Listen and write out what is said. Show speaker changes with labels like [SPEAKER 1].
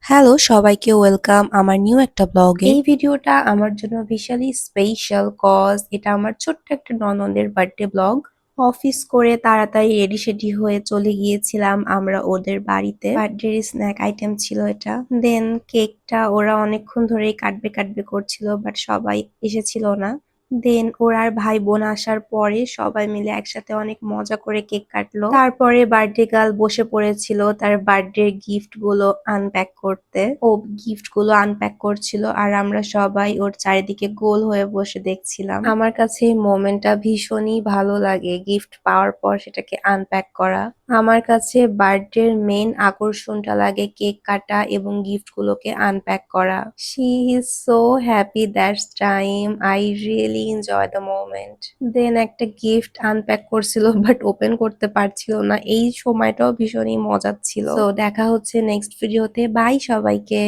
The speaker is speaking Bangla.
[SPEAKER 1] হ্যালো সবাইকে ওয়েলকাম আমার নিউ একটা ব্লগে। এই ভিডিওটা আমার জন্য বিশালই স্পেশাল কজ এটা আমার ছোট্ট একটা ননদের বার্থডে ব্লগ। অফিস করে তাড়াতাড়ি রেডি সেডি হয়ে চলে গিয়েছিলাম আমরা ওদের বাড়িতে। বার্থডে স্ন্যাক আইটেম ছিল এটা। দেন কেকটা ওরা অনেকক্ষণ ধরেই কাটবে কাটবে করছিল, বাট সবাই এসেছিল না। দেন ওর আর ভাই বোন আসার পরে সবাই মিলে একসাথে অনেক মজা করে কেক কাটলো। তারপরে বার্থডে গার্ল বসে পড়েছিল তার বার্থডে গিফট গুলো আনপ্যাক করতে। ও গিফট গুলো আনপ্যাক করছিল আর আমরা সবাই ওর চারিদিকে গোল হয়ে বসে দেখছিলাম। আমার কাছে এই মোমেন্টটা ভীষণই ভালো লাগে, গিফট পাওয়ার পর সেটাকে আনপ্যাক করা। আমার কাছে বার্থডে মেইন আকর্ষণটা লাগে কেক কাটা এবং গিফট গুলোকে আনপ্যাক করা। She is so happy that's time, I really enjoy the moment. Then একটা গিফট আনপ্যাক করছিল বাট ওপেন করতে পারছিল না, এই সময়টাও ভীষণই মজার ছিল। তো দেখা হচ্ছে নেক্সট ভিডিওতে, বাই সবাইকে।